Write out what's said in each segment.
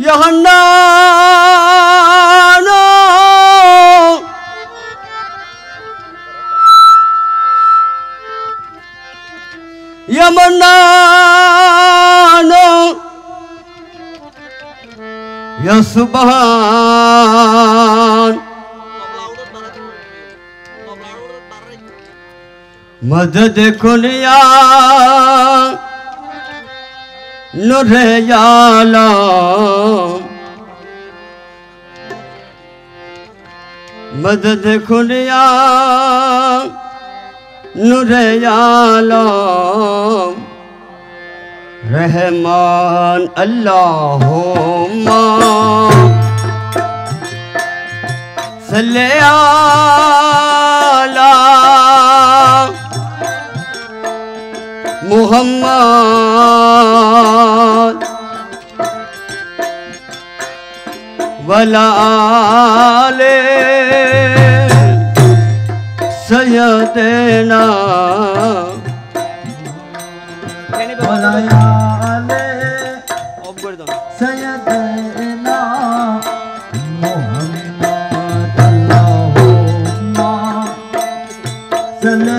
Ya Hannan Ya Mannan Ya Subhan Madad Kunya Nure Alam Madad Kunya Nure Alam Rahman Allahumma Salli ala Muhammad Wala ale Sayyidina Wala ale Sayyidina Muhammad Allahumma Salli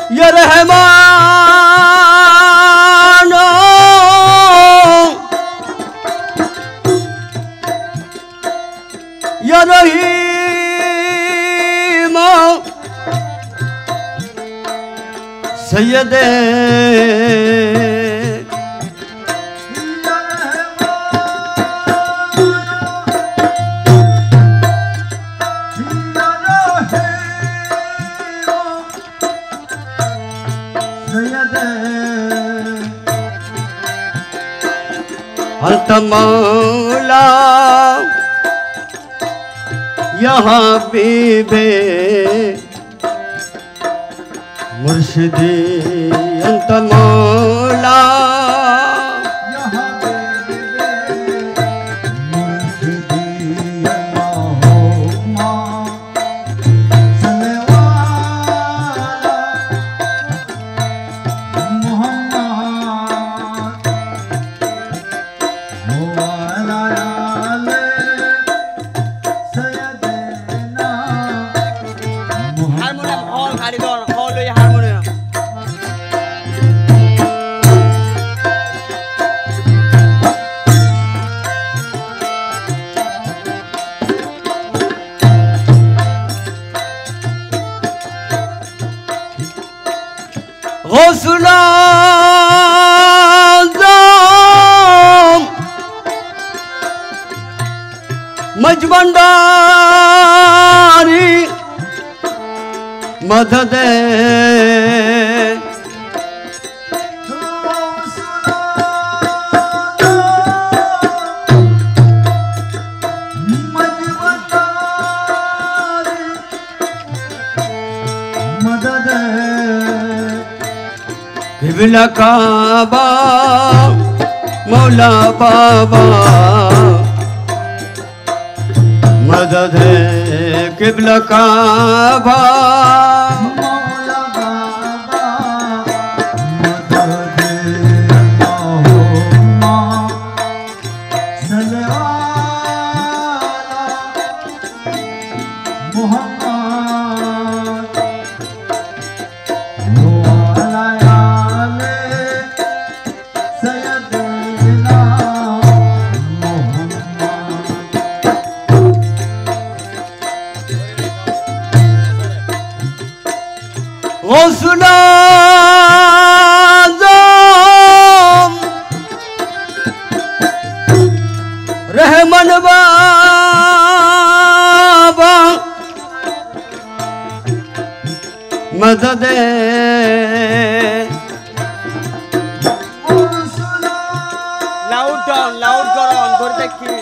Ya Rahman Ya Rahim Sayyid Anta Maula Ya Habibe Murshidi Anta Maula Ya Habibe Murshidi Allahumma Salli ala Muhammad غسل العظام مجبنداري مدد Qibla Kaaba Maula Baba Madad hai Qibla Kaaba Maula Baba Madad hai Allahumma Salli ala Muhammad غسل العظام رحمن بابا مدد loud করো অন্তর দেখি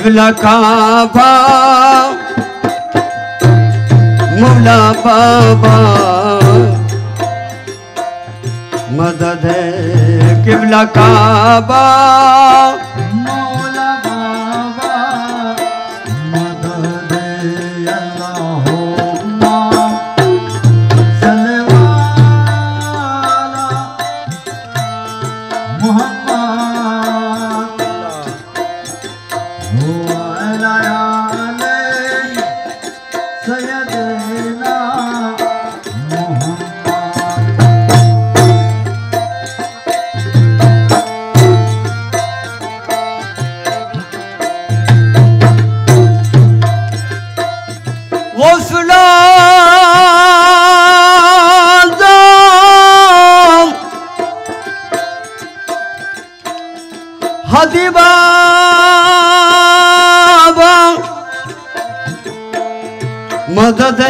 किबला काबा मौला बाबा मदद किबला काबा मौला बाबा मदद अल्लाहुम्मा सल्लल्लाहु मुहम्मद हुआ अला सय्यदना हदी बाबा मदद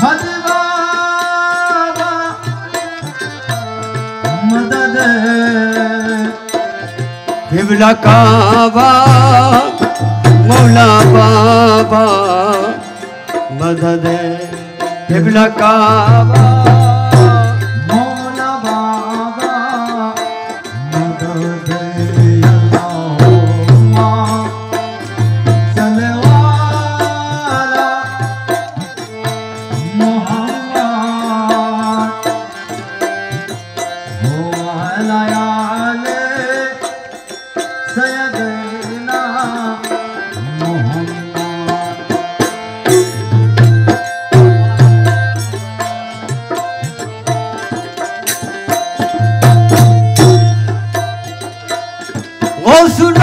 हदी बाबा मदद किबला काबा मौला बाबा मदद किबला काबा मौला बाबा मदद अल्लाहुम्मा सल्लल्लाहु मुहम्मद हुआ अला सय्यदना मुहम्मद गौसुल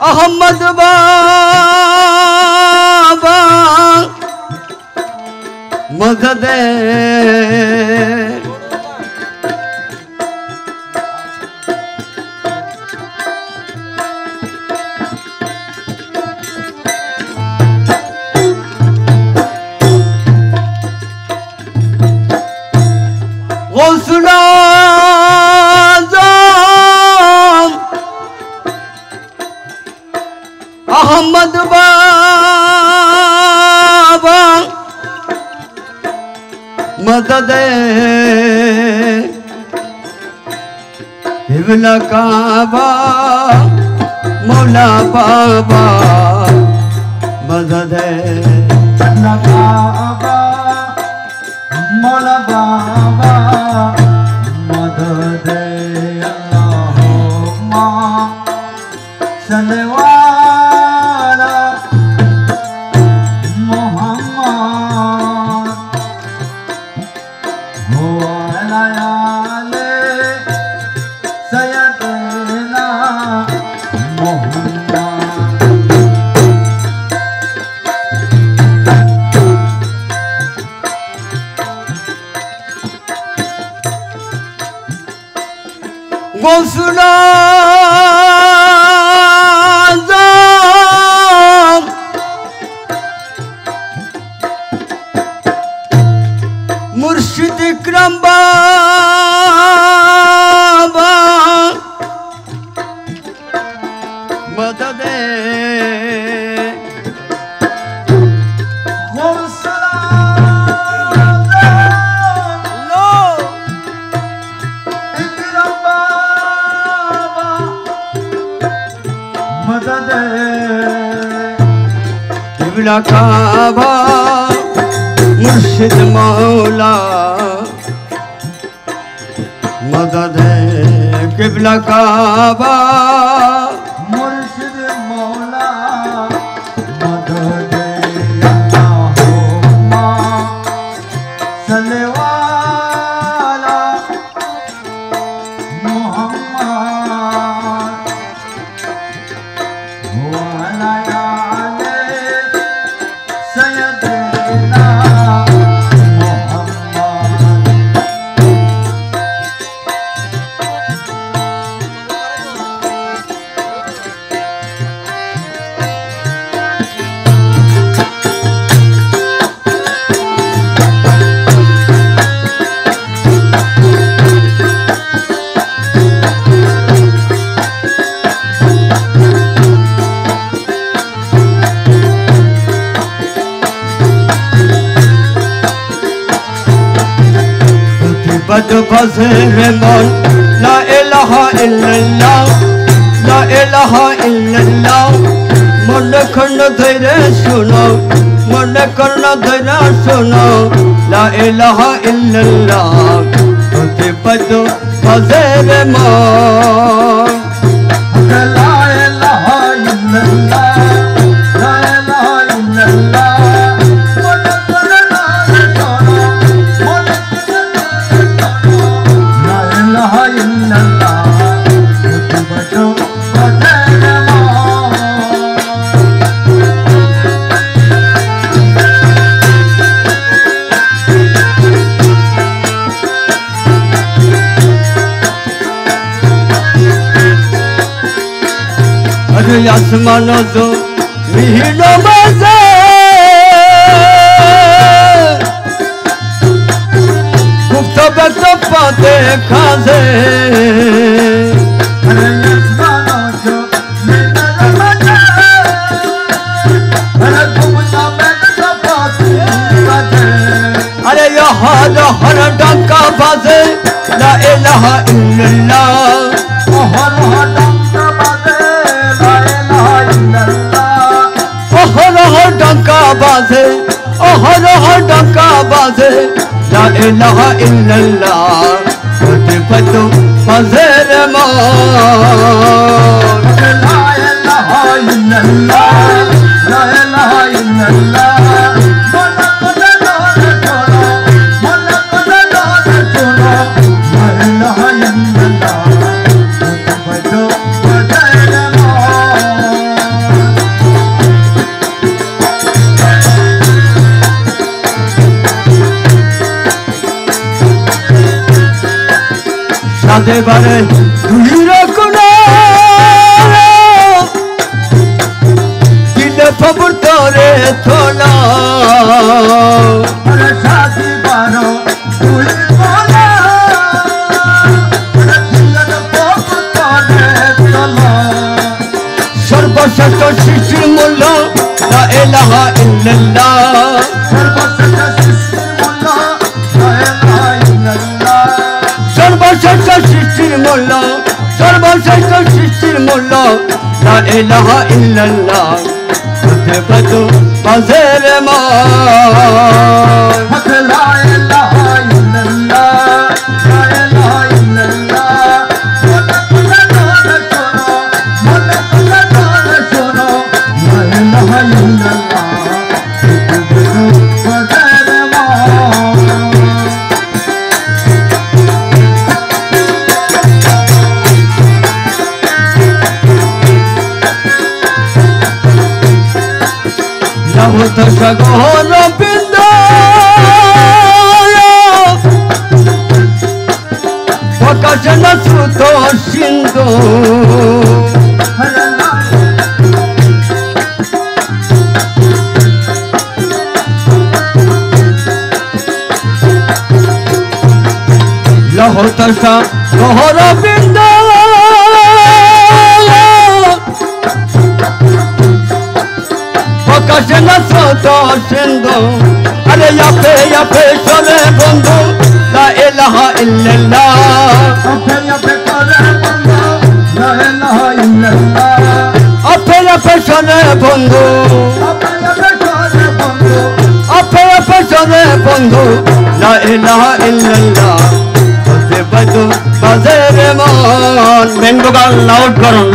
अहमद बाबा मदद गौसुल अहमद बाबा मदद किबला काबा मौला बाबा मदद काबा मौला बाबा मदद अल्लाहुम्मा सल्लल्लाहु मुहम्मद हुआ अला सय्यदना मुहम्मद गौसुल मुर्शिद इकरम बाबा मदद मदद किबला काबा मुर्शिद मौला मदद किबला काबा मुर्शिद मौला मदद अल्लाहुम्मा सल्लल्लाहु मुहम्मद हुआ अला सय्यदना मुहम्मद বাজো বাজে রে মন লা ইলাহা ইল্লাল্লাহ লা ইলাহা ইল্লাল্লাহ মনে কর্ণ ধৈর্য শোনো মনে কর্ণ ধৈর্য শোনো লা ইলাহা ইল্লাল্লাহ বাজে বাজো বাজে রে মন লা ইলাহা ইল্লাল্লাহ লা ইলাহা ইল্লাল্লাহ মনে করে নাম শোনো মনে করে নাম শোনো লা ইলাহা ইল্লাল্লাহ বাজো বাজে রে अरे आसमान जो मिहिन बाजे गुप्त व्यक्त पाते खाजे अरे आसमानो जो मेरा बजा अरे घूमता बैठ पाती बजे अरे हर हर डंका बाजे ला इलाहा इल्लल्लाह हर हर डंका बजे ला इलाहा इल्लल्लाह हर हर डंका बाजे हर हर डंका बाजे ला इलाहा इल्लल्लाह बजे बजो बाजे रे मौन ला इलाहा इल्लल्लाह ला इलाहा इल्लल्लाह मन करे नाम छोड़ो मन करे नाम छोड़ो ला इलाहा इल्लल्लाह बजो बजे रे সাথে বারে তুই রাখুনা দিলে খবর তোরে থোলা अरे शादी बारो तुई बोला अरे दिल पोप तोरे चला সর্বশ্রেষ্ঠ সৃষ্টির মূল্য লা ইলাহা ইল্লাল্লাহ सर्वश्रेष्ठ सृष्टि मुल्ला ला इलाहा इल्लल्लाह সর্বশ্রেষ্ঠ সৃষ্টির মূল্য সর্বশ্রেষ্ঠ সৃষ্টির মূল্য লা ইলাহা ইল্লাল্লাহ বজে বজো বাজে রে মন हक ला इलाहा इल्लल्लाह ला इलाहा इल्लल्लाह मन करे नाम छोड़ो मन करे नाम छोड़ो ला इलाहा इल्लल्लाह बजे रे যাবত সাগর বিন্দ প্রকাশ না সুত সিন্ধু লহত সাগর বিন্দ প্রকাশ না সুত সিন্ধু আরে ইয়াপে চলে বন্ধু লা ইলাহা ইল্লাল্লাহ আপে চলে বন্ধু আপে চলে বন্ধু লা ইলাহা ইল্লাল্লাহ বজে বজো বাজে রে মন বেঙ্গো গান লাউড করুন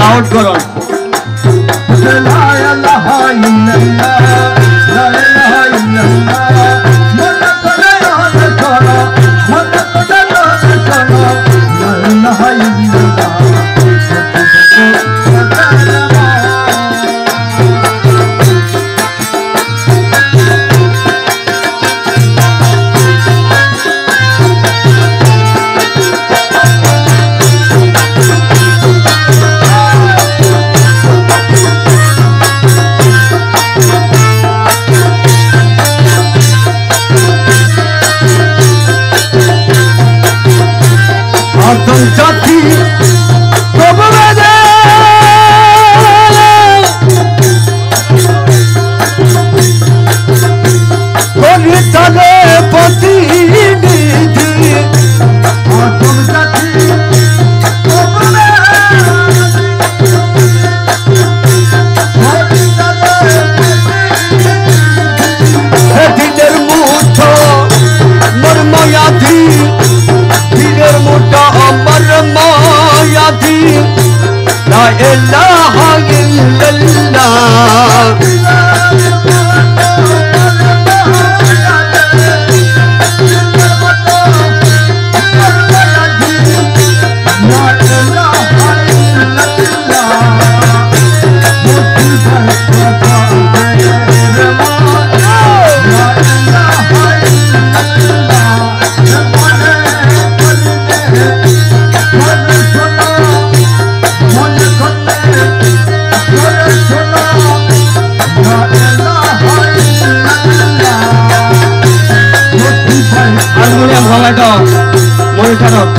ময়ূর খারাপ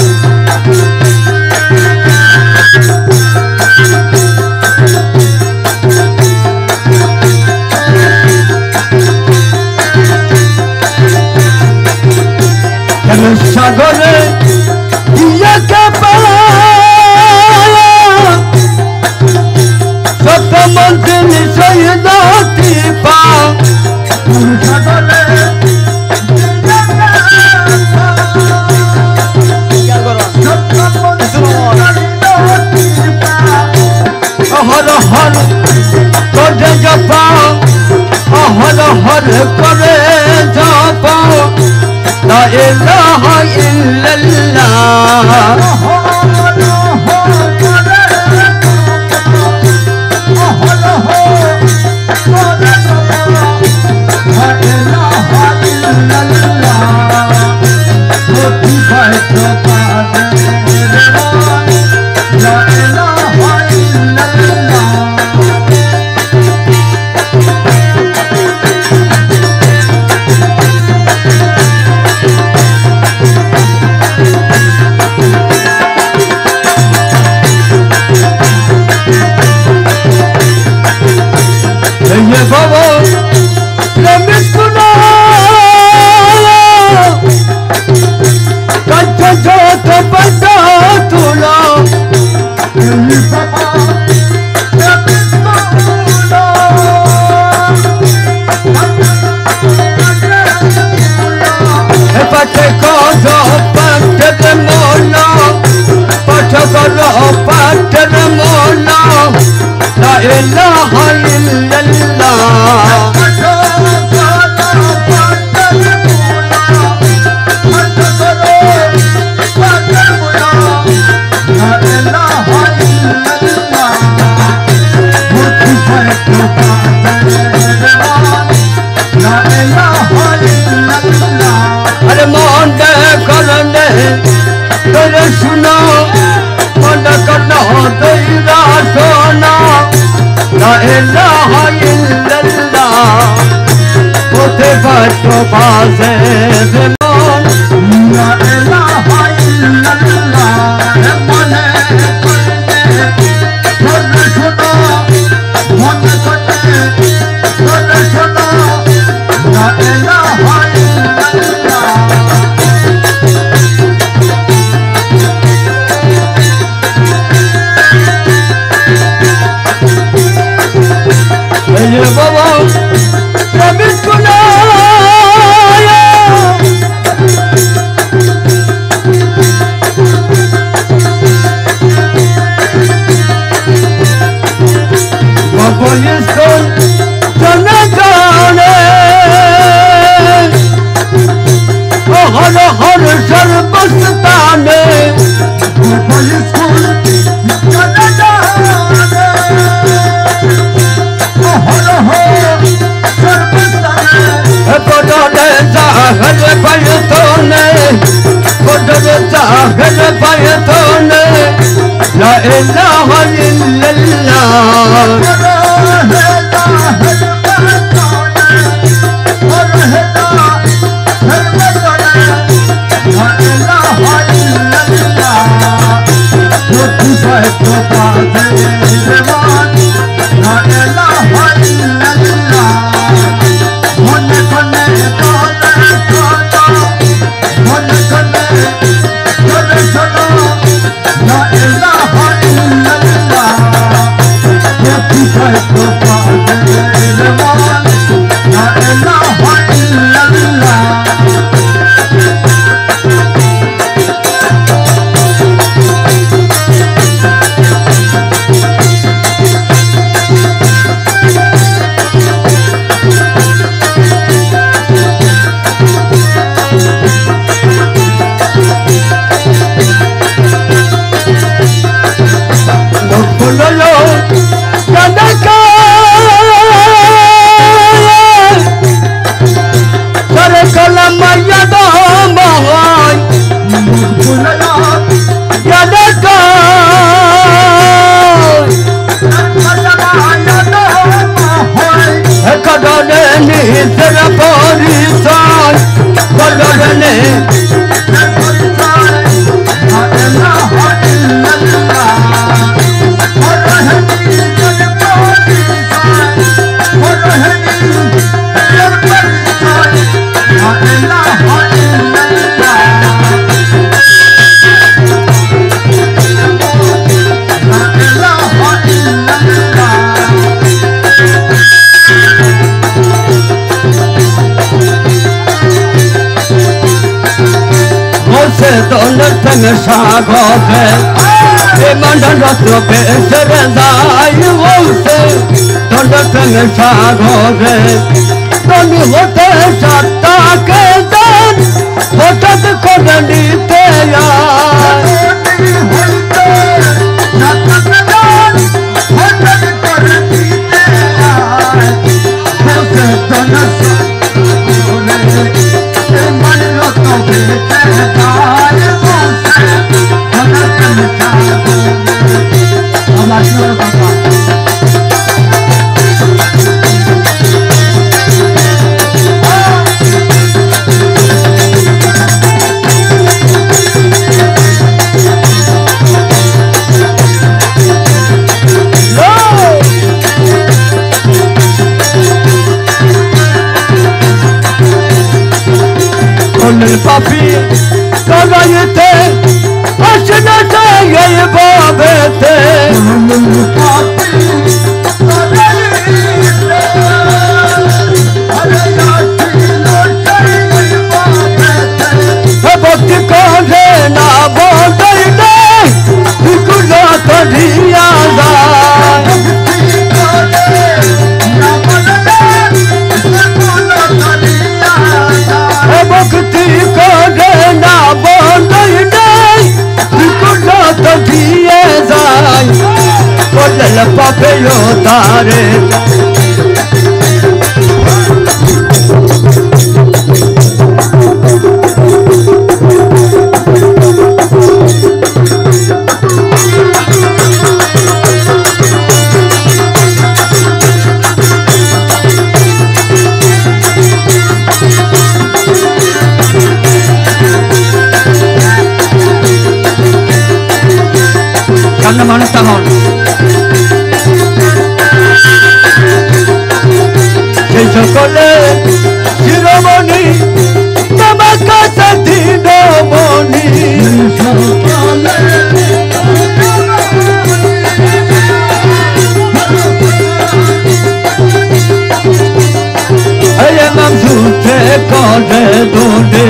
সাগরে ইয়াকে পালা সত্য মন্ত্রী নিশ্চয় দাতি পা সাগরে হর হর করে জপা হর হর করে জপা লা ইলাহা ইল্লাল্লাহ لا إله إلا से दोनों संग सागोरे मंडन रत्न बेसर दाई वो से दोनों संग सागोरे दोनों होते जाता के दान होतत करनी ते यार papi kagayete aşna saye babete papi kagayete arayati loşay babete bhakti kare na bodai de dikula tadiya da भक्ति करे ना बंदई नहीं दिखला तो दिए जाए कोलल पापे यो तारे মানুষ তখন সেই সকলে শিরোমণি তোমার কাছে দিনমণি নাম ঝুঠে করে দোনে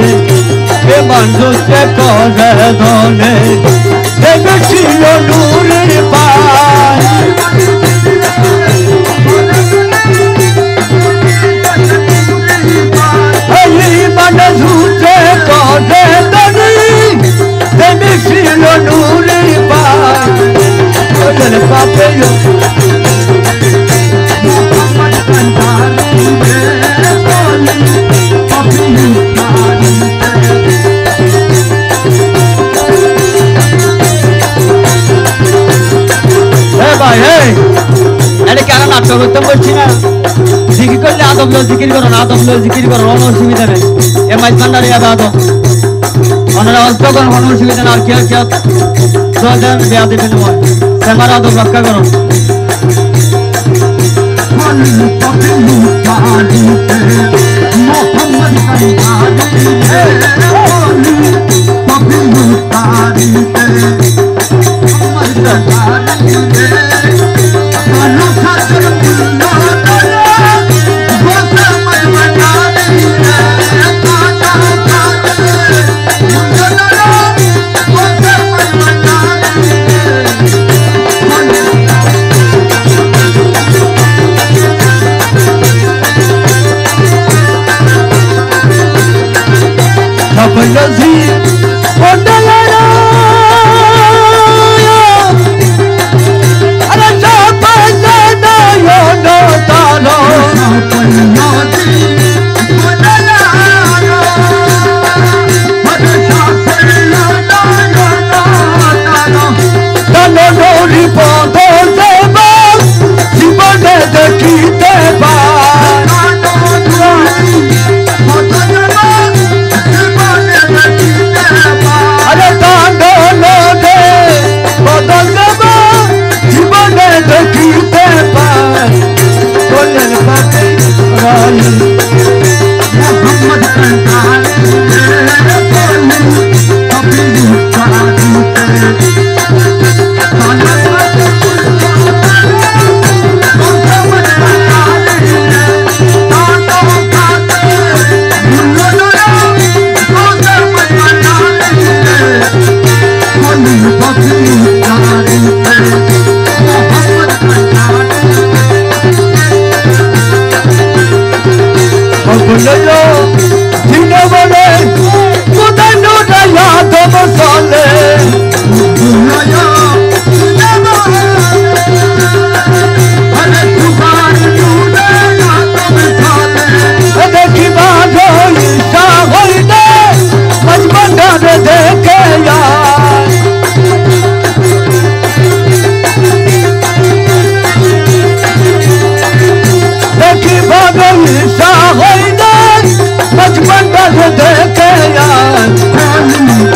এ মানুষে করে দোনে ছিল নূরের পায় এই মানে ঝুঠে করে দনি দেবে ছিল নূরের পায় ওদের পাপে নাটক করতে বলছি না জিকির করলে আদব লো জিকির করো না আদব লো জিকির করো কোনো অসুবিধা নেই এ মাইজ ভান্ডারে আদব ওনারা অল্প করো কোনো অসুবিধা না আর কেউ কেউ চলেন বেয়া দেবেন মন সেমার আদব রক্ষা করো लो जिन्हें बोले खुदा नूरा याद मसाले देखी बाधो ईशा होई दे बचपन ढारे देखे यार देखी बाधो ईशा होई दे बचपन ढारे देखे यार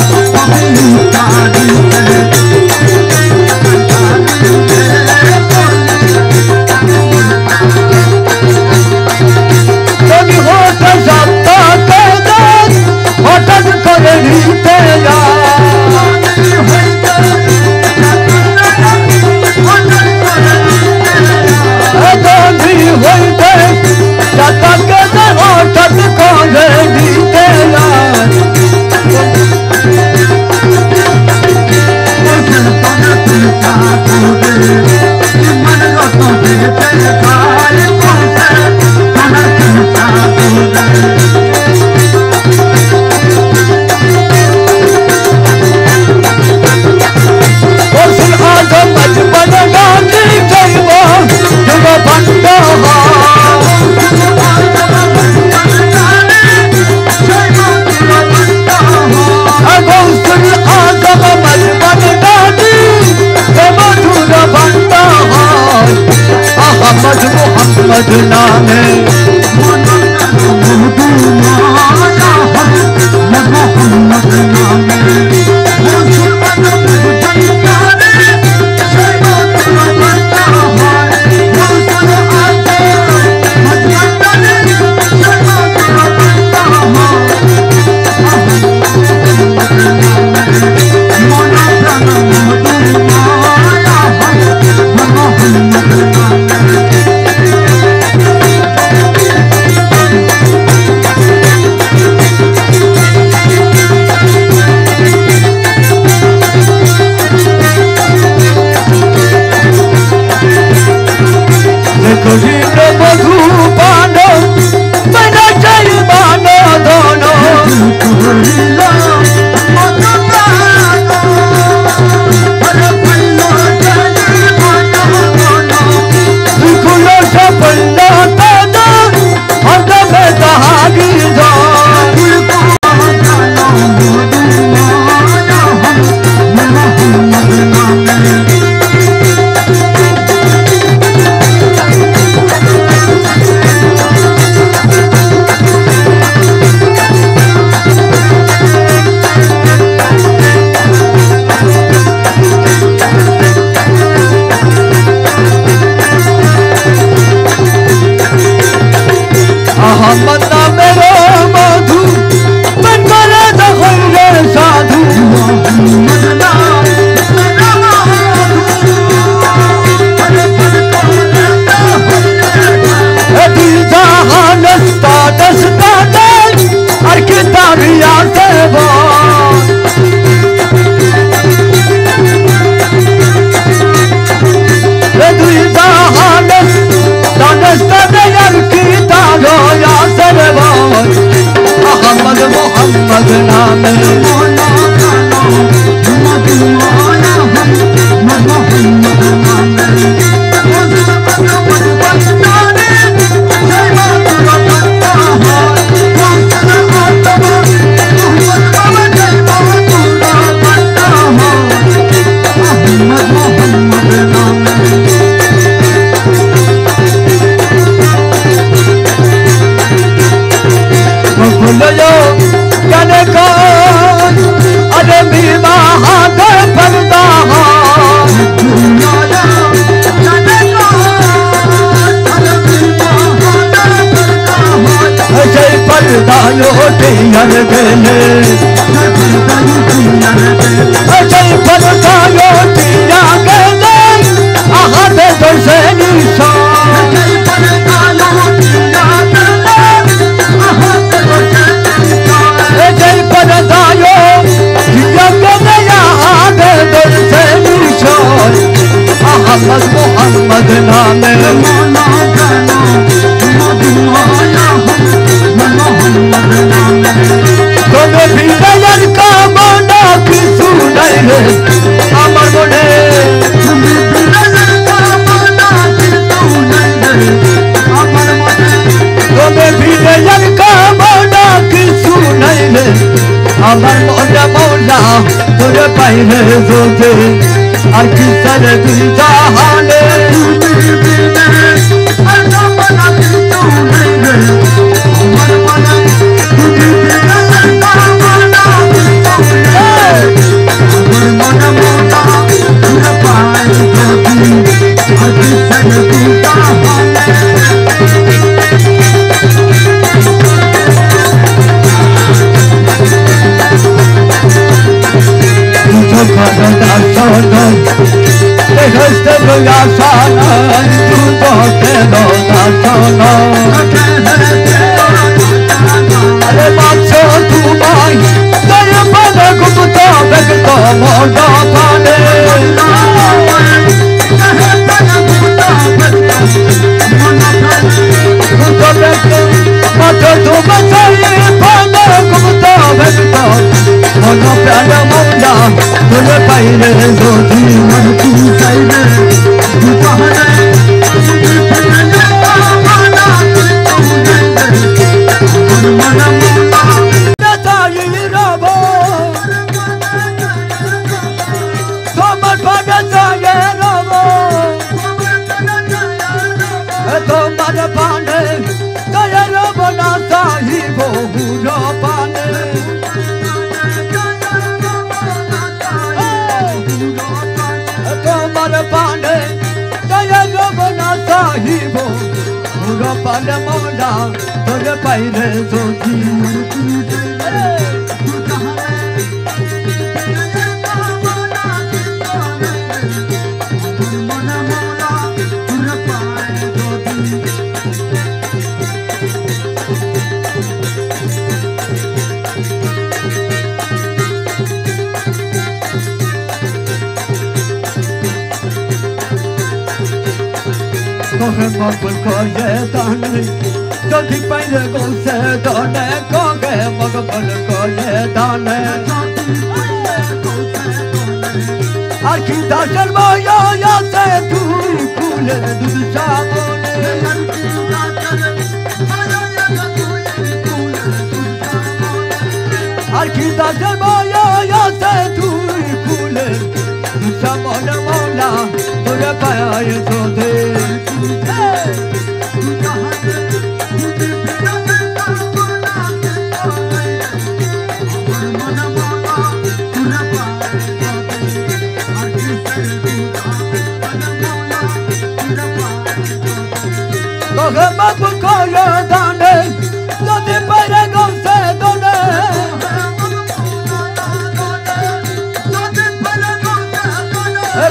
मोहम्मद नाम বিদায়ের কামনা কিছু নাই রে আমার মনে তুমি বিদায়ের কামনা কিছু নাই রে আমার মনে তবে বিদায়ের কামনা কিছু নাই রে আমার মনে মৌলা তোরে পাইলে যদি আর কি সারে তুই জাহানে তুমি বিদায়ের কামনা কিছু নাই রে আমার মনে তুমি বিদায়ের কামনা কিছু নাই আমার মনে মোটা তোরে পাই যদি আর কি সারে তুই জাহানে अरे बादशा तू माई तेरे पद गुप्ता भगत मोड़ा पाने मत तू बचाए पद गुप्ता भगत मोड़ा प्यारा मोड़ा तुझे पाइले जोधी मन तू चाहिए तू चाहे पाले मोड़ा तोरे पाइले जोधी coge mokul coge dane jodi paile gose dane coge mokul coge dane arki dasar boya ya se tu kule dud samone arki dasar boya ya se tu kule dud samone mola tore paye jode coge mokul coge dane jodi paile gose dane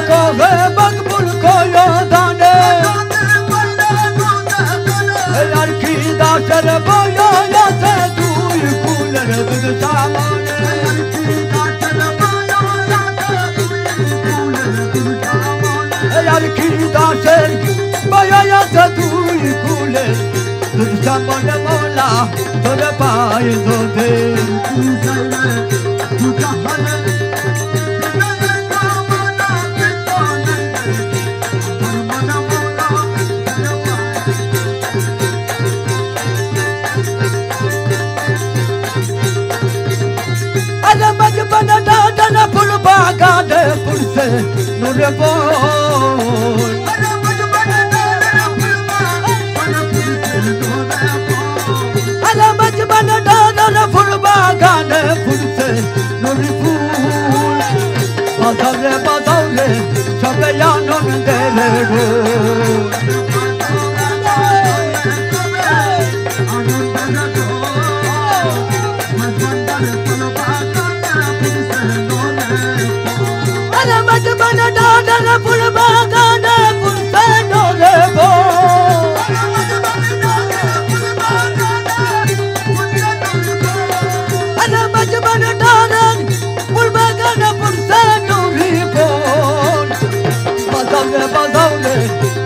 coge mokul coge dane arki dasar boya ya se tu kule dud samone arki dasar boya ya se tu kule dud samone mola tore paye jode अरे बचपन दादा full बागा दे full से नूर बोल अरे बचपन दादा full बागा दे फुल से नूर फूल बदौले सब यानन दे रे अरे बचपन दादा फुल बागा दे फुल से नूर अरे बचपन दादा फुल बागा दे फुल से नूर बदौले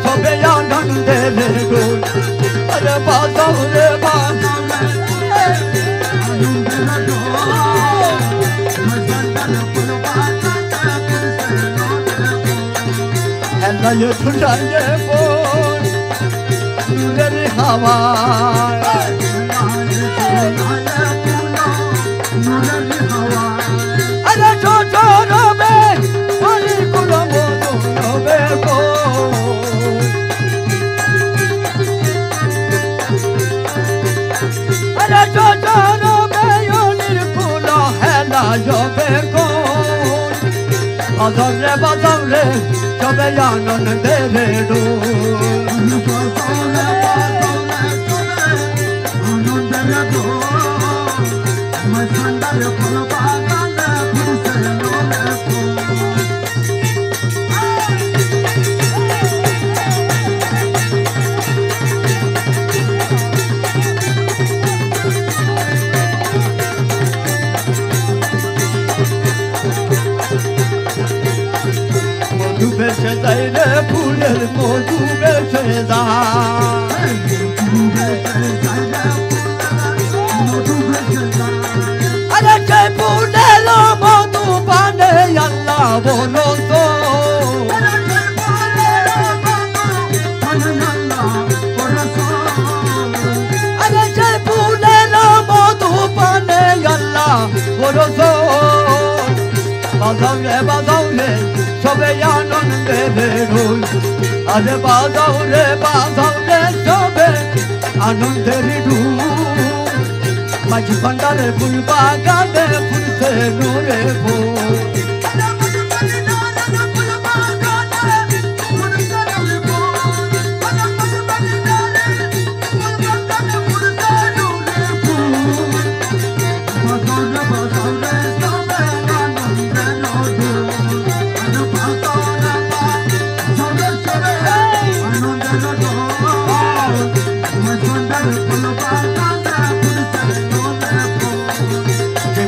सब यानन दे रे अरे बदौले ছড়াইয়ে ছড়াইয়ে বোন নূরের হাওয়া আরে ছোট রবে অলিগুলো মধু রবে গো আরে ছোট রবে অলিগুলো হেলা যাবে গো বাজারে বাজারে সবে আনন্দের মধু বেশে যায় রে ফুলের মধু বেশে যায় আরে সে ফুলের মধু পানে আল্লাহ বলো তো আরে সে ফুলের মধু পানে আল্লাহ বলো তো বাজাও রে সবে আনন্দের রোল আরে বাজাও রে সবে আনন্দের ঢুল মাঝি ভান্ডারে ফুল বাগানে ফুলছে নূরে ফুল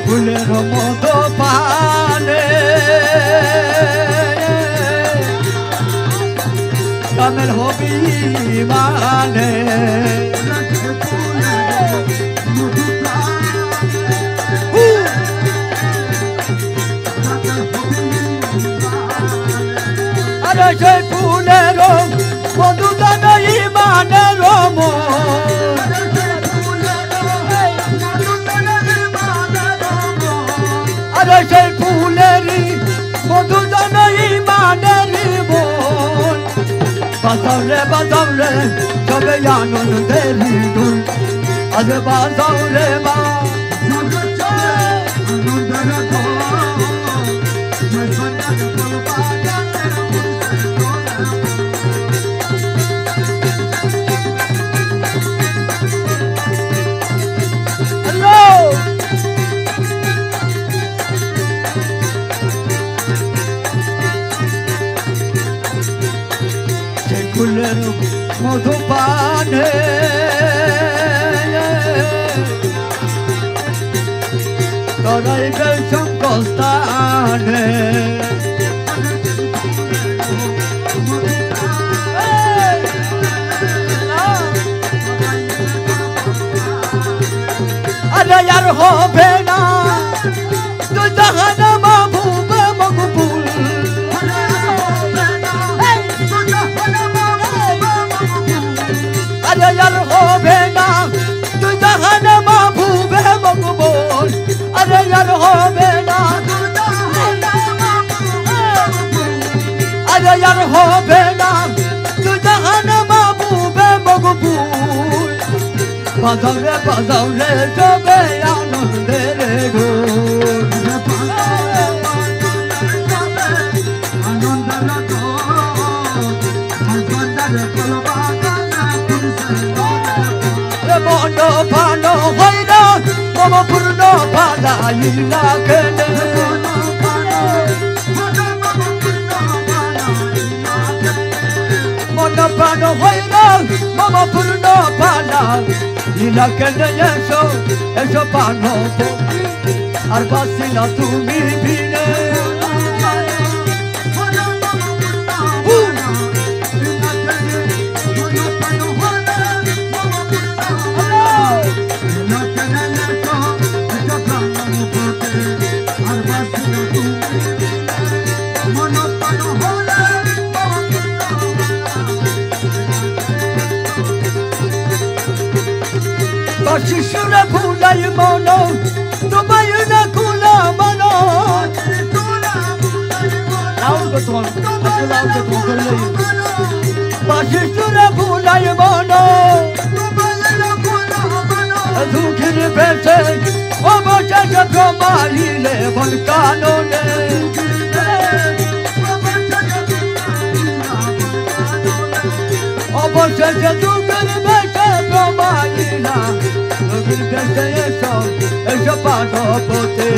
ফুলের মতো পানে কামের হবি মানে আরে সেই ফুলের মধু দানাই মানে রম আরে সেই ফুলেরই মধু জানাই মানেরই বোন বাজাও রে সবে আনন্দেরই ঢোল আরে বাজাও রে ফুলের মধু পানে তরাই বেশঙ্কস্থানে আরে আর হবে না তুই জাহান মাহবুবে মকবুল আরে আর হবে না তুই জাহান মাহবুবে মকবুল আরে আর হবে না আরে আর হবে না তুই জাহান মাহবুবে মকবুল বাজাও রে সবে আনন্দের ঢোল মন প্রাণ হইল মম পূর্ণ পালাইলা কেনে মন প্রাণ হইল মম পূর্ণ পালাইলা কেনে এসো পান আর বাসি না তুমি বিনে শিশুরে ভুলাই মন তোমায় না কুলা মন শিশুরে ভুলাই মন দুঃখের বেশে অবশেষে প্রমাণিলে বল কাননে অবশেষে দুঃখের বেশে প্রমাণিলা দুঃখের বেশে এসব পাঠপথে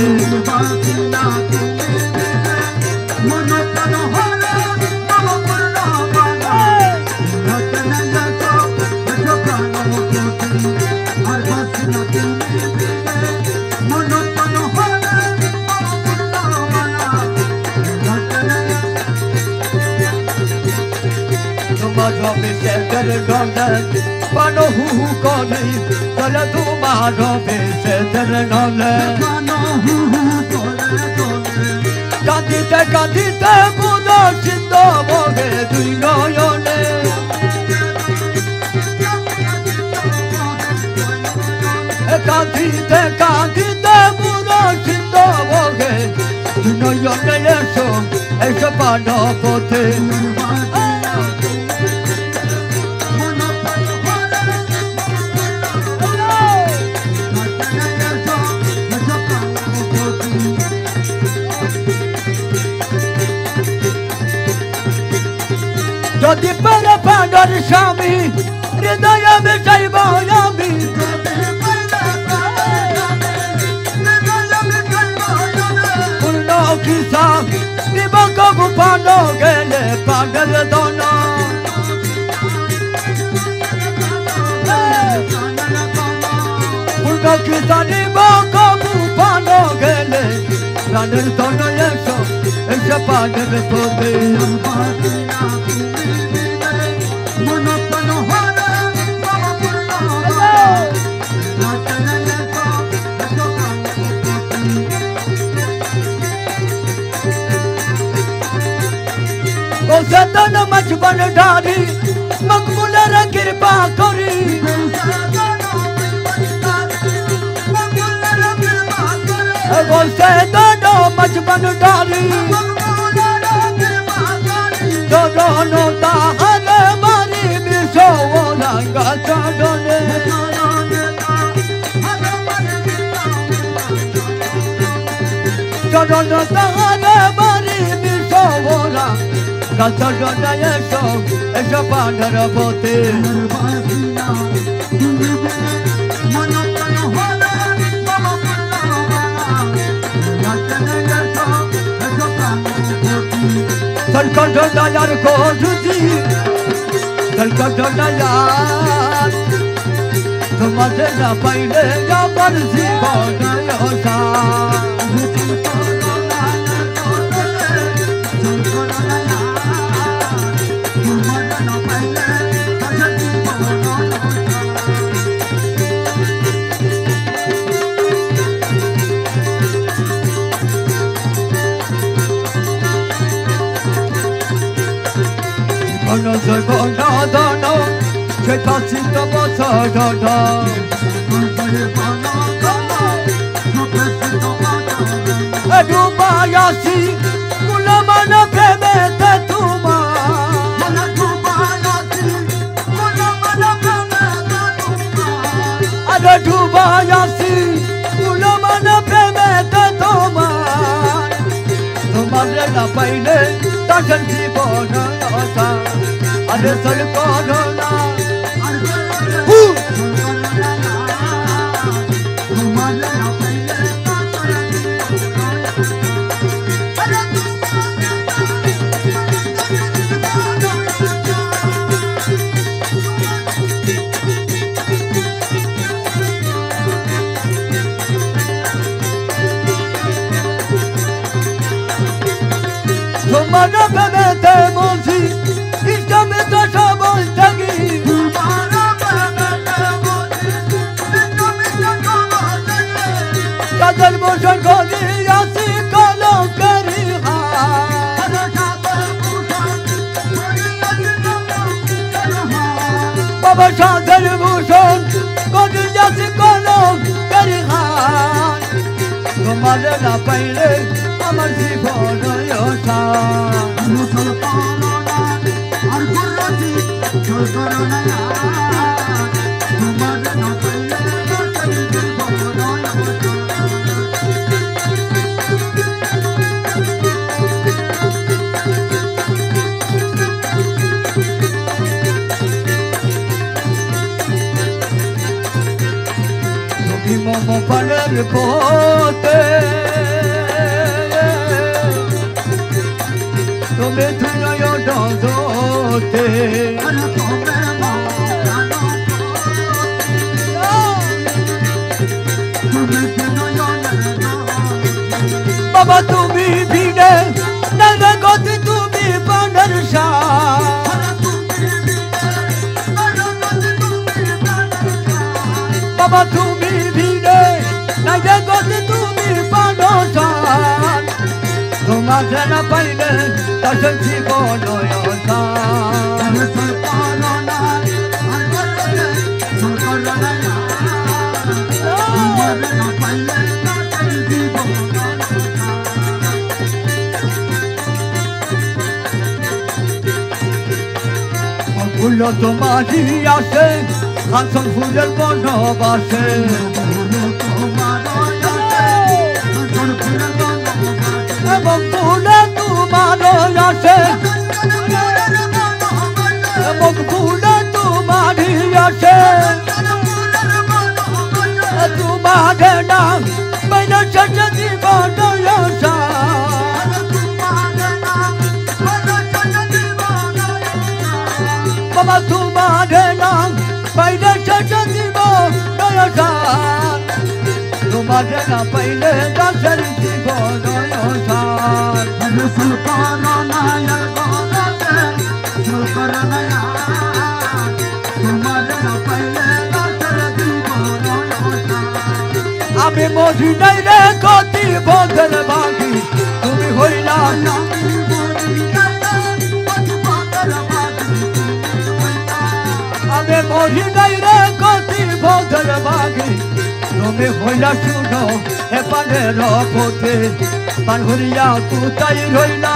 Pano hu kone, kala tu maro bese tere nole. Kadite budo shindo moge duino yone. Kadite budo shindo moge duino yone eso pano pote. যদি পরে পাণ্ডর স্বামী হৃদয় বিজয়ব আমি পূর্ণ কিসা দিব কবু পাণ্ড গেলে পাণ্ডের দন পূর্ণ কিসা দিব কবু পাণ্ড গেলে পাণ্ডের দন এসে পাণ্ডের তোতে सदन मजबन डारी मकबूल कृपा करी सदन मजबन डारी दोनों ताहर मारी बिसो रंगा चढ़ने दोनों ताहर मारी बिसो रंगा Kasarjona eso pandar pote. Salkantona yar kojuji, salkantona yar. Tumare na paile ya marzi bana yosa. No soy no, que casi te vas a ganar. Dubai así, una mano que me te tuma. Dubai así, una mano que me te tuma. Tomar la paile, tan sencillo no está. Ade sal corona Tomara bebe te mozi İşte taşa boltagi Kadar boşan kali yasi kalo kari ha Baba şadar boşan kali yasi kalo তোমারে না পাইলে আমার জীবন মুসল corona আর গুরুজি জল corona তোমার না পাইলে তুমি মম পানের পথে তুমি ধুনয় ডোতে বাবা তুমি ভিড়ে না গতি তুমি পানের বাবা তুমি ভিড়ে না গতি তুমি পানের তোমার না পাইলে তার জীবন ফুল তোমারি আসে কাঞ্চন ফুলের বনবাসে এবং ফুলে তোমার আসে এবং ফুলে তোমারি আসে তোমার নাম বাইরে শেষ জীবন বাবা তোমার নাম বাইরে শেষ জীবন তোমার না পাইলে দাসের জীবন মুসল করোনা আর গুরুজি জল করোনা তোমার না পাইলে আমি মরি নাই রে গতি বদল বাকি তুমি হইলা আমি মরি নাই রে গতি বদল বাকি তুমি হইলা শুনো হে পানের পথে পান হরিয়া কোথায় রইলা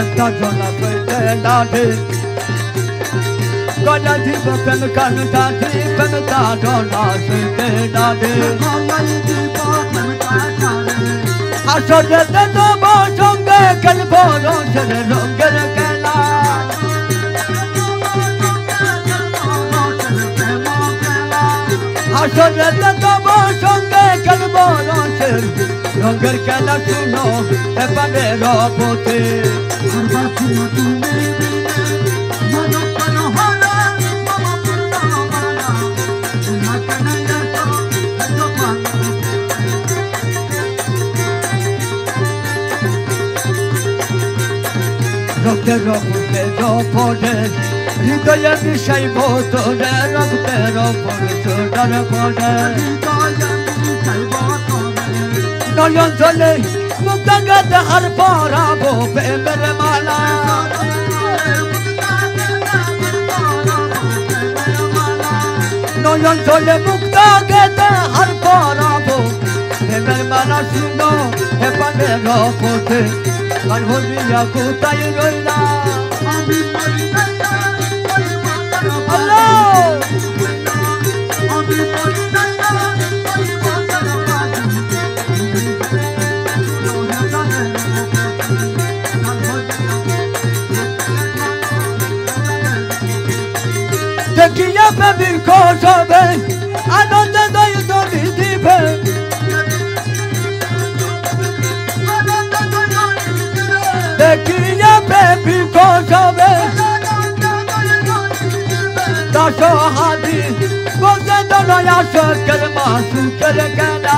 একটা জনা পেতে ডাঠে গলা জীব পেন কান ডাঠে পেন তা জনা পেতে ডাঠে আসলে দেব সঙ্গে খেলব রঙের রঙের খেলা আসলে দেব সঙ্গে খেলব রঙের খেলা শুনো এবারে রবতে রক্তের রক্তে রপটে হৃদয়ে বিষাইব তোরে রক্তের ওপর চোটার পড়ে নয়ন চলে মুক্তাঙ্গত আর পরাবো প্রেমের মালা নয়ন চলে মুক্তাঙ্গত আর পরাবো প্রেমের মালা শুনো হে পানের পথে আর হরিয়া কোথায় রইলা দেখিয়া প্রেমীর খোঁজ হবে আনন্দে দয় তুমি দিবে দেখিয়া প্রেমীর খোঁজ হবে দাস হাতি বসে দনয়া সকের মাসুকের কেনা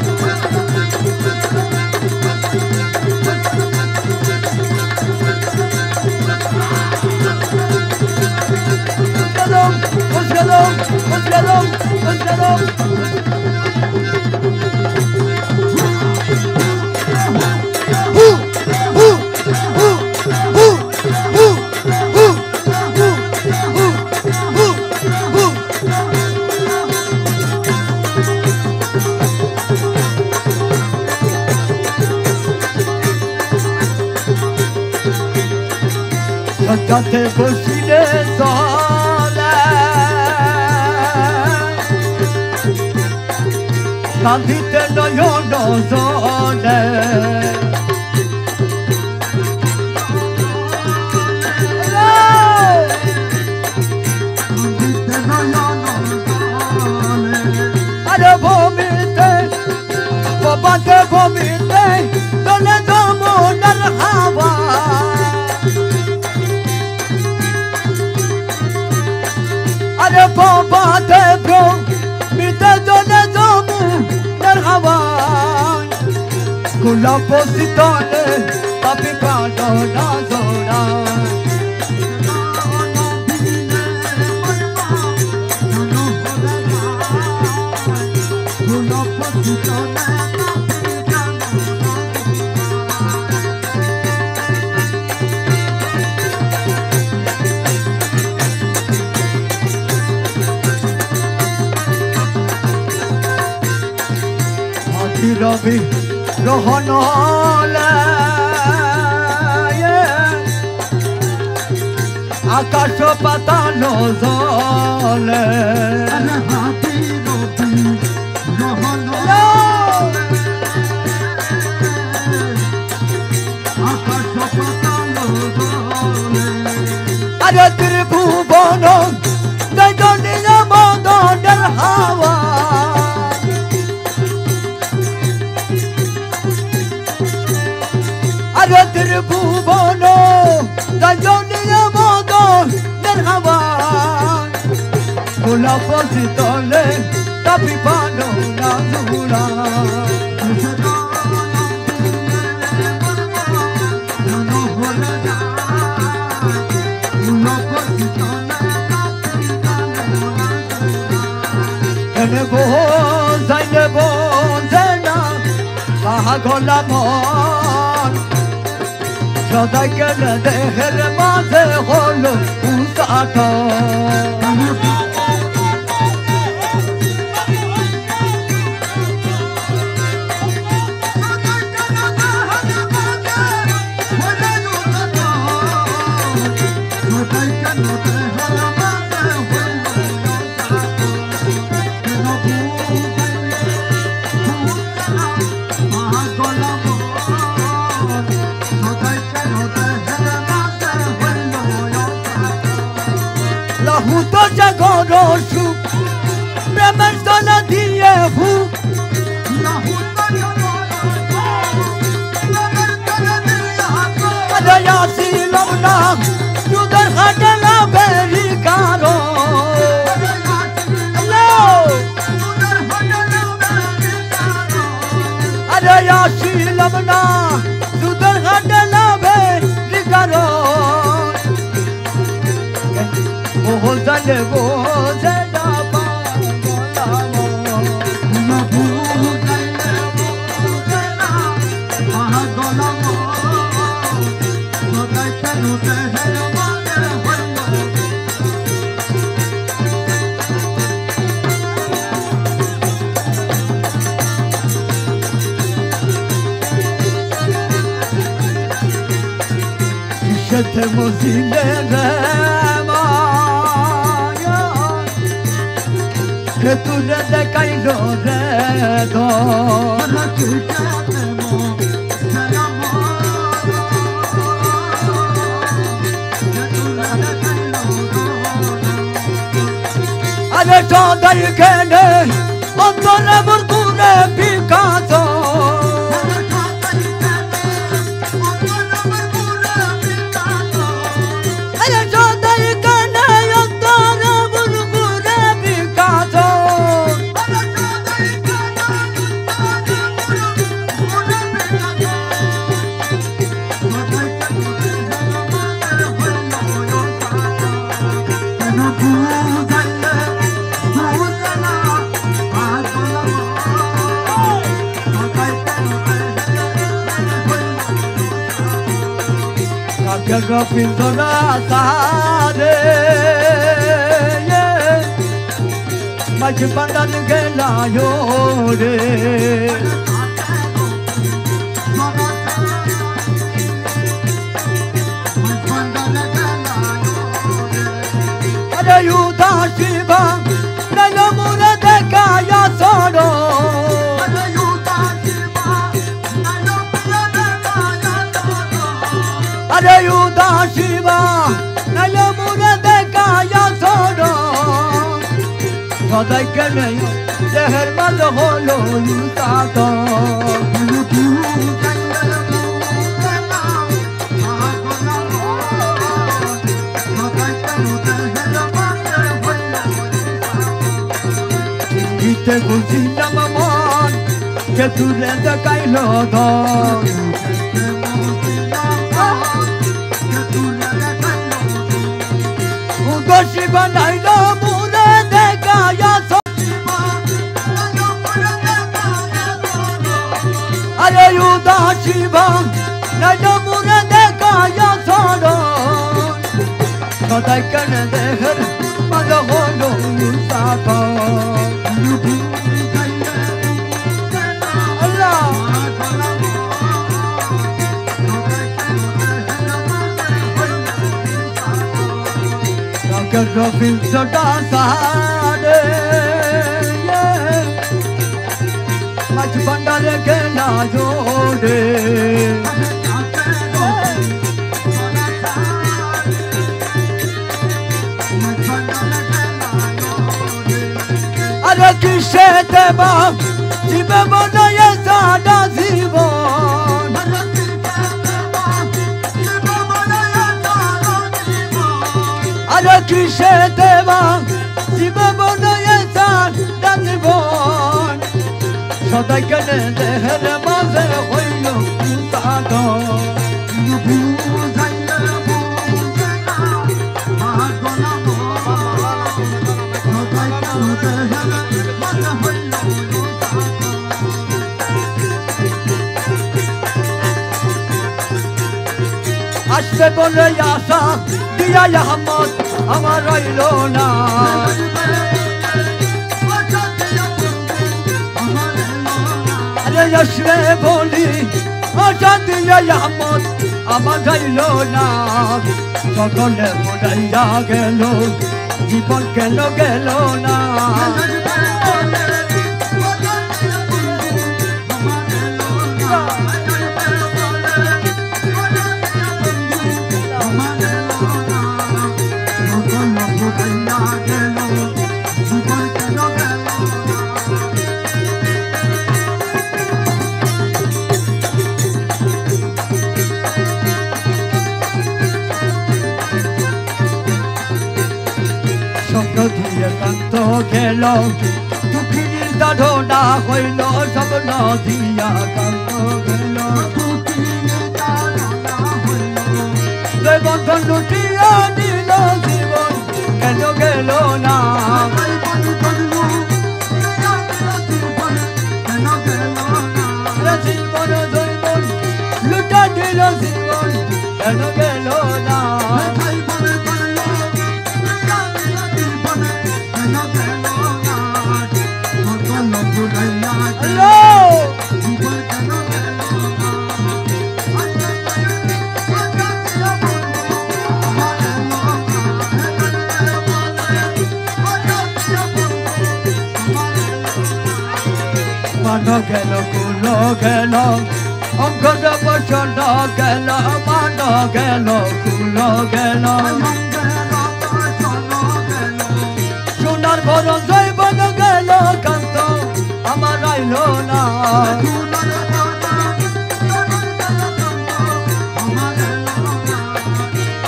লজ্জাতে বসিলে চলে কাঁদিতে নয়ন জলে আরে ভূমিতে বাবাকে ভূমিতে চলে যমুনার হাওয়া আরে বাবাকে ভূমিতে চলে যমুনার হাওয়া গোলাপ শীতলে পাপি কাঁদো না জোড়া রবি রোহনলে আকাশ পাতাল জলে আরে ত্রিভুবন দৈজনীয় মদনের হাওয়া আরে ত্রিভুবন দৈজনীয় মদনের হাওয়া গোলাপ শীতলে তাপি পানো না জোড়া পাগলা মন সদাই কেনে দেহের মাঝে হলো উসাট লাহুতো জাগর সুখ প্রেমের জলা দিয়ে ভুক আসিলাম না সুদের হাটে না বেরি কারো আরে আসিলাম না সুদের হাটে না বেরি কারো বোঝালে বোঝে না কিসেতে মজিলে রে que tú le de caído de Ade todo el que ne Ontore burkune Picasso Ade todo el que ne Ontore burkune Picasso Llega pintora sare Mach bandan gela yore সদাই কেন দেহের মাঝে হলো ইউসাত ইতে বুঝিলাম মন কে তুলে দেখাইল ধন উদর্শী বানাইল মুরে দেখায় আরে উদাসী বানাইল মুরে দেখায় সরণ সদাই কেন দেহের মাঝে হলো ইউসাত Rofin soda sade mach bandare ke na jode are kishe deba jibe bonaye sada jibon are kishe deba jibe bonaye sada jibon সদাই কেন দেহের মাঝে হইল ইউসাত আসবে বলে আশা দিয়া আহমদ আমার রইল না আরে আসবে বলি আশা দিয়া আহমদ আমার রইল না সকলে পড়াইয়া গেল জীবন কেন গেল না স্বপ্ন দিয়ে কান্ত গেল দুঃখিনীর দাঢনা হইল স্বপ্ন দিয়া কান্ত গেল বন্ধন লুটিয়া দিল জীবন কেন গেল না জীবন জৈবন লুটা দিল জীবন কেন গেল না মান গেল কুল গেল অঙ্কর বচন গেল মান গেল কুল গেল সোনার ঘর জৈবন গেল কান্ত আমার আইল না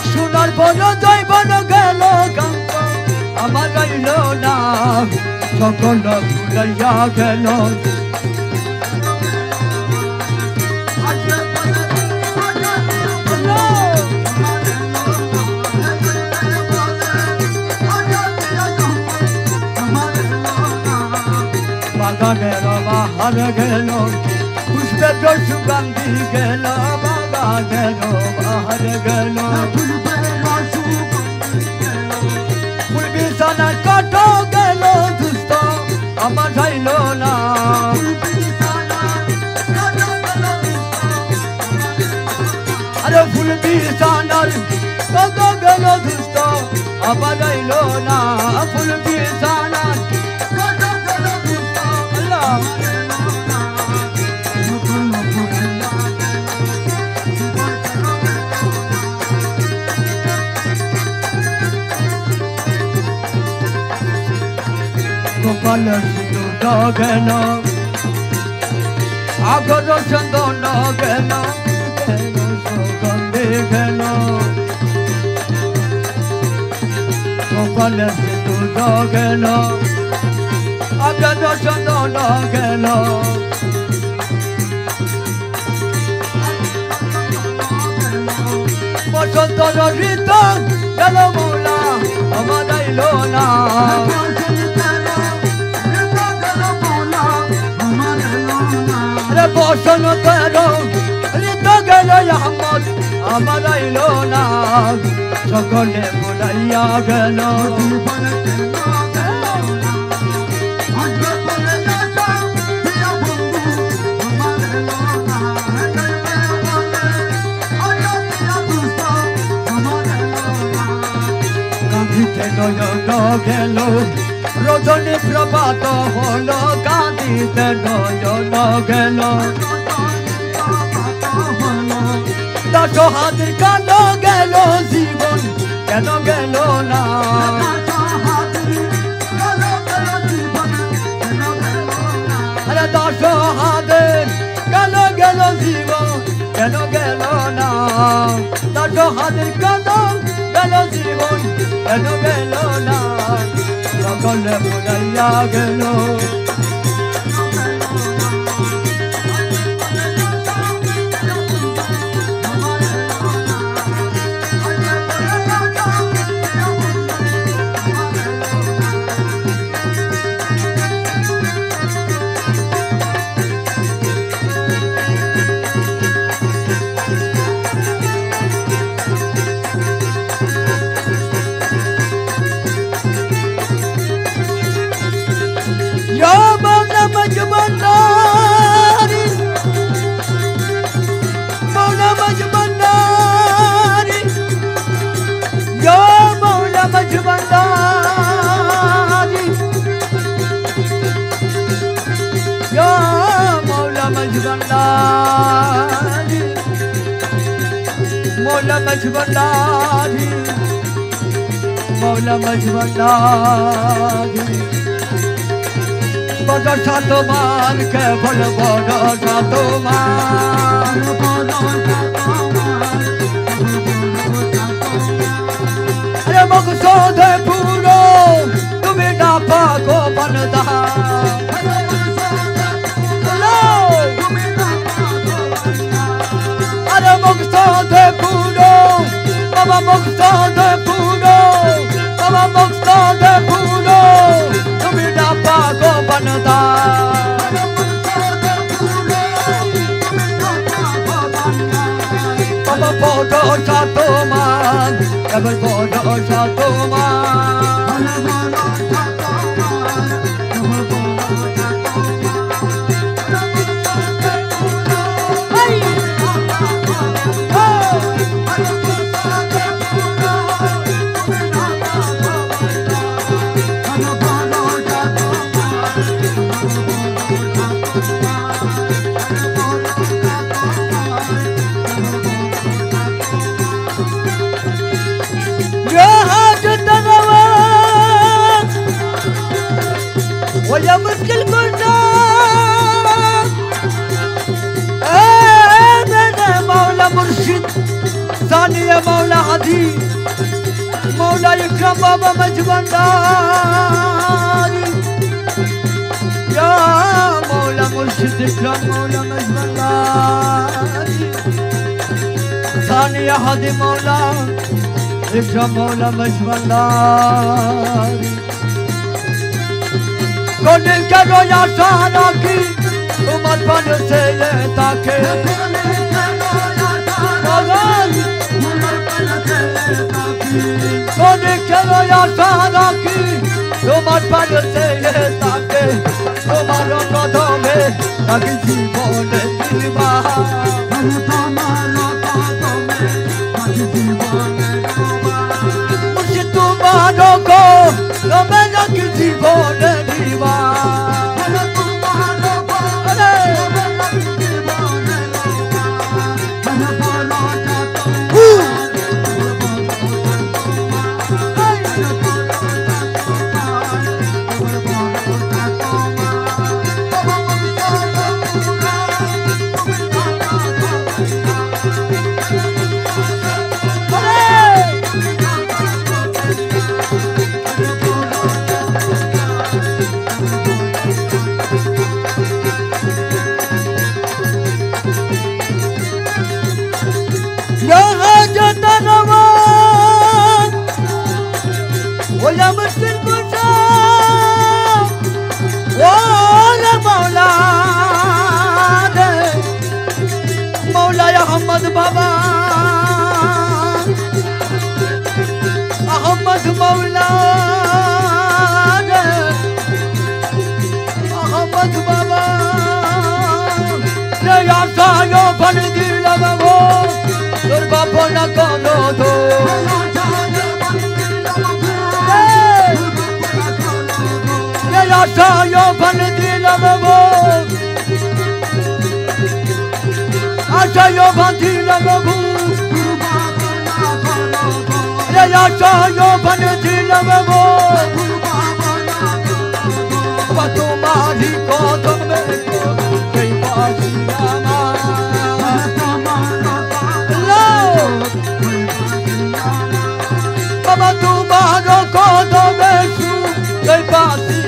সোনার ঘর জৈবন গেল কান্ত আমার আইল না সকল ভুলাইয়া গেল বাগানের বাহার গেল পুষ্পের সুগন্ধি গেল বাগানের বাহার গেল ফুল বিছানার কাঠ গেল দুষ্ট আমার যাইল না আরে ফুল বিছানার কাঠ গেল দুষ্ট আমার যাইল না ফুল বিছানার কলস দুটো গেল আগর চন্দন গেল গেল সুগন্ধি গেল কলস দুটো গেল আগর চন্দন গেল বসন্ত ঋত গেল মৌলা আমার আইল না বসন্ত ঋত গেল আহমদ আমার আইল না সকলে বলাইয়া গেল নয়ন গেল রজনী প্রভাত হলো কাঁদিতে নয়ন গেল দশ হাতের কান গেল জীবন কেন গেল না আরে দশ হাতের কান গেল জীবন কেন গেল না দশ হাতের কান গেল জীবন কেন গেল না সকলে বুঝাইয়া গেল मौला मजबंदारी मौला मजबंदारी बड़ा सातो मान के बोल बड़ा सातो मान अरे मकसूद पूरो तुम्हें ना पाको बनदा मकसूद पूरो बाबा मकसूद पूरो बाबा मकसूद पूरो तुम्हें ना पाको बनदा बाबा बोलो सातो मान केवल बोलो सातो मान ويا مسكين كنا أنا مولا مرشد ثانية مولا هدي مولا يكرم بابا مجبنداري يا مولا مرشد يكرم مولا مجبنداري ثانية هدي مولا يكرم مولا مجبنداري कौन करो या सारा की उमर बन से ये ताके कौन करो या सारा की उमर बन से ये ताके तुम्हारो कदम में लगी जीवन जीवा मुझे तुम्हारो को मैं लगी जीवन जीवा मुश्किल पूछा ओ मौला दे मौला अहमद बाबा अहमद मौला दे अहमद बाबा रे आशा यो बन दिल मगो তোর বাপ না কোনো তো আশা বন দিলাম গো আশা বন দিলাম গো আশা বন দিলাম গো তোমারি কদম সেই পাশি বাবা তোমার কদমে সেই পাশি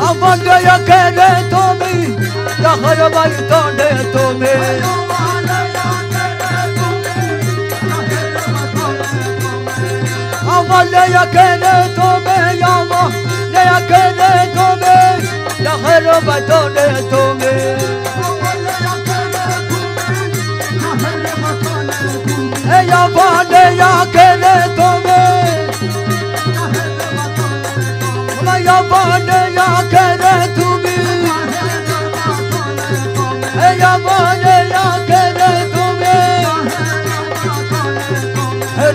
Abandaya kere tomi, dahara bai tonde tomi. Abandaya kere tomi, abandaya kere tomi, dahara bai tonde tomi. Hey, abandaya kere tomi. Abandaya kere tumi abandaya kere tumi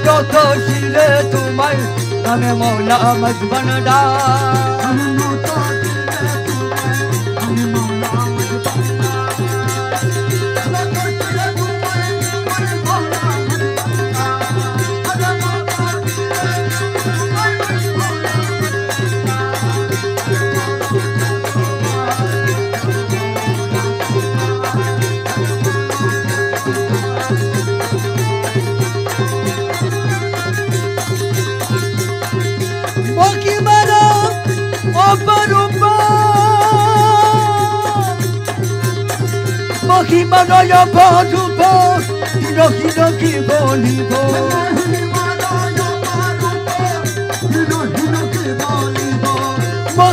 doto shile tumai name mola majban da Himalaya parupa, hino ki bolibo.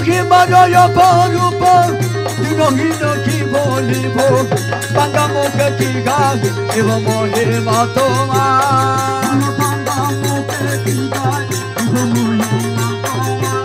Himalaya parupa, hino ki bolibo. Pangamo ke tiga, evo mohe matoma. Pangamo ke tiga, evo mohe matoma.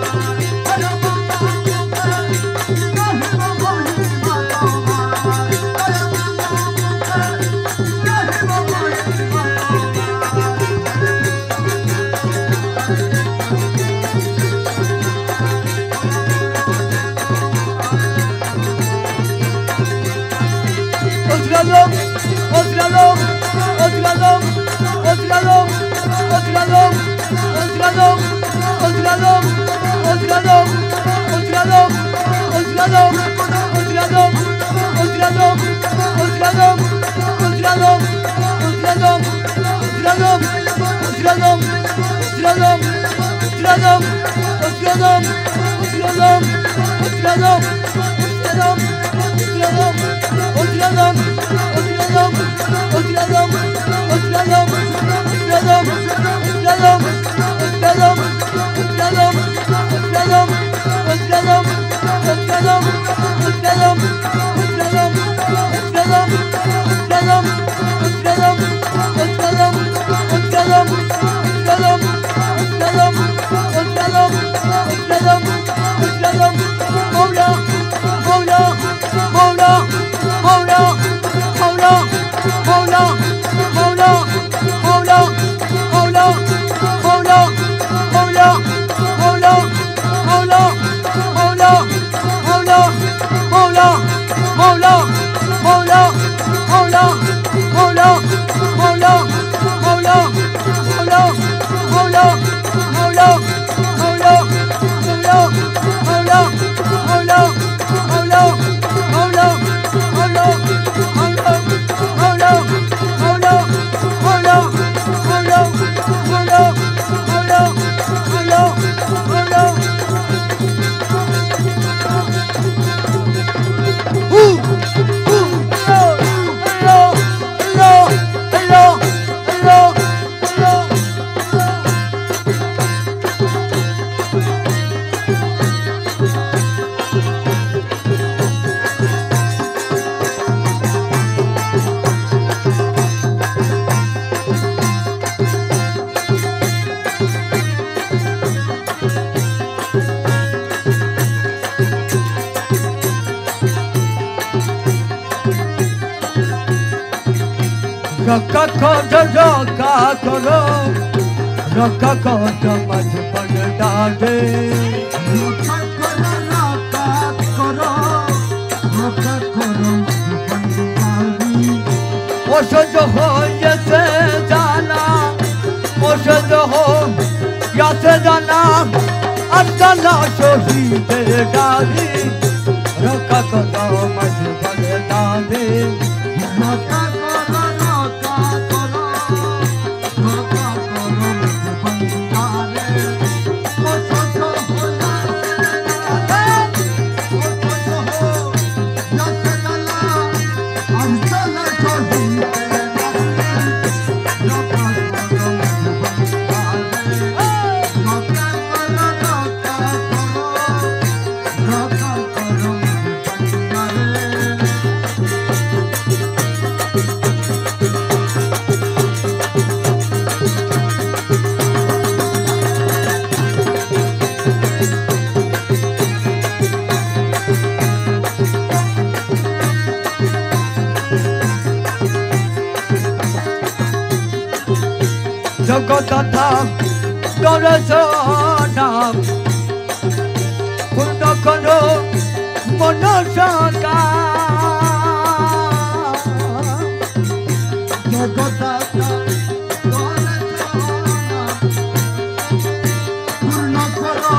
রক্ষা করো রক্ষা করো মাঝ বন ডালে ওষুধ হয়েছে জানা ওষুধ হয়েছে জানা আর জানা শহীদের ডালি রক্ষা করো মাঝ বন ডালে জগতথা দর্শনাম পূর্ণ করো মনসকা জগতথা পূর্ণ করো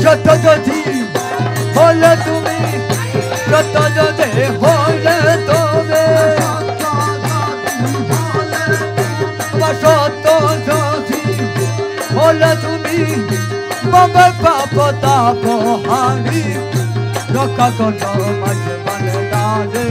সত্য যদি হলে তুমি সত্য যদি হলে তুমি সত্য যদি হলে তুমি বাবা পাপ তাপ হারি রক্ষা করো মাঝ বন ডালে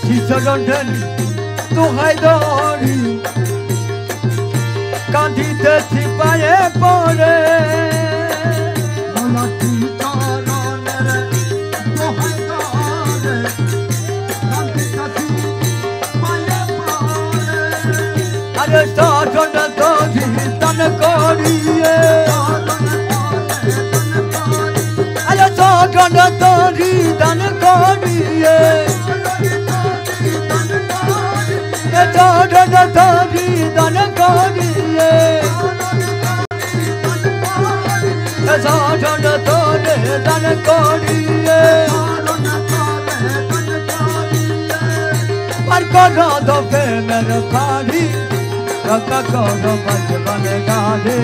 শিশরন্ধনী তোহাই ধরি কাঁদিতেছি পায়ে পড়ে আরে সাধন ধরি দান করিয়ে আরে সাধন ধরি দান করিয়ে সাধন ধরি দান করিয়ে সাধন ধরে দান করিয়ে আর করো তো প্রেমের খাড়ি রক্ষা করো মাঝ বন ডালে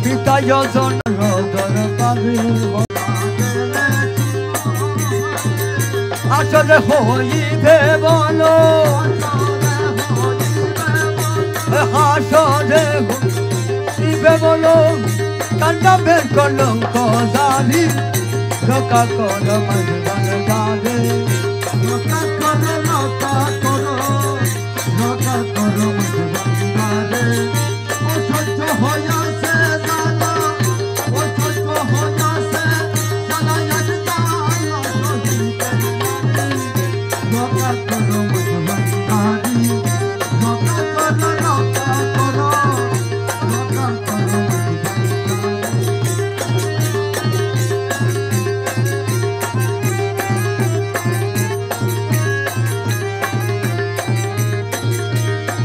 পিতা যোজন রোদর পাবে আসলে হইবে বলো হাসরে হইবে বলো কান্না বের কলঙ্ক জালি রক্ষা করো মাঝ বন ডালে রক্ষা করো রক্ষা করো মাঝ বন ডালে অসহ্য হইয়াছে জানা অসহ্য হইয়াছে জানা রক্ষা করো মাঝ বন ডালে রক্ষা করো রক্ষা করো রক্ষা করো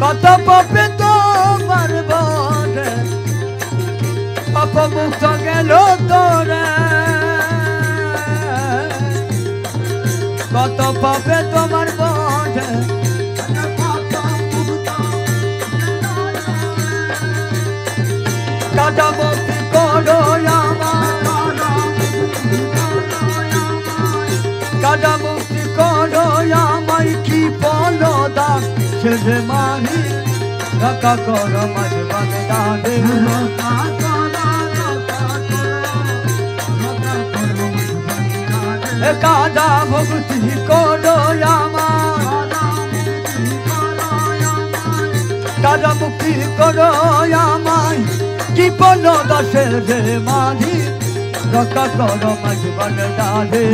কত পাপে তোমার বনে পাপ মুক্ত গেল তোরে কত পাপে তোমার বনে কাটা মুক্তি করো আমার কাটা মুক্তি করো আমায় কি বলো দান ছেড়ে মারি রক্ষা করো মাঝে মাঝে দানে কাটা মুক্তি করো আমার কাটা মুক্তি করো আমায় কি বলো দাসের রে মাঝি রক্ষা করো মাঝে মাঝে দানে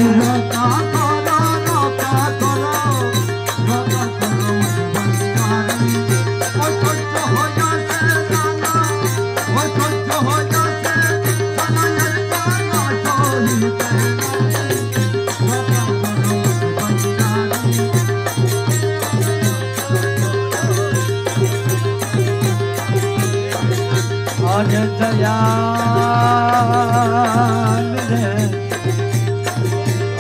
अरे दयाल रे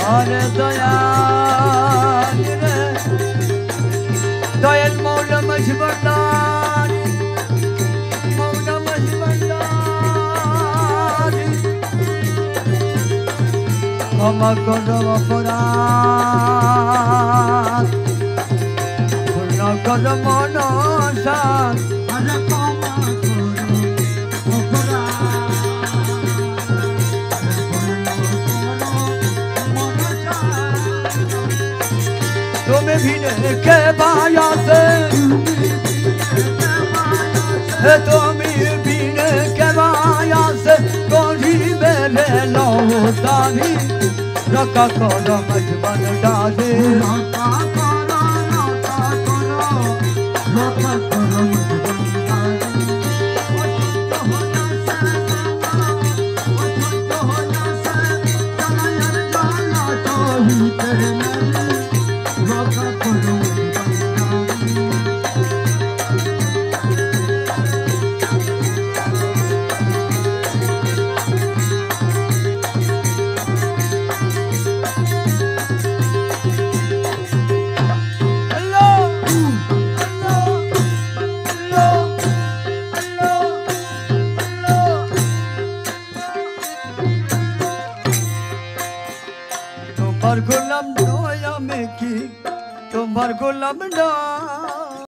अरे दयाल रे दयाल मौला मजबरदारी मौला मजबरदारी क्षमा करो अपराध पूर्ण करो मनोसान तुम्हें भी के बाया से तुम्हें भी के बाया से कोई मेरे लौटानी रखा करो मजबन डाले তোমার গোলাম নয় আমি কি তোমার গোলাম নয়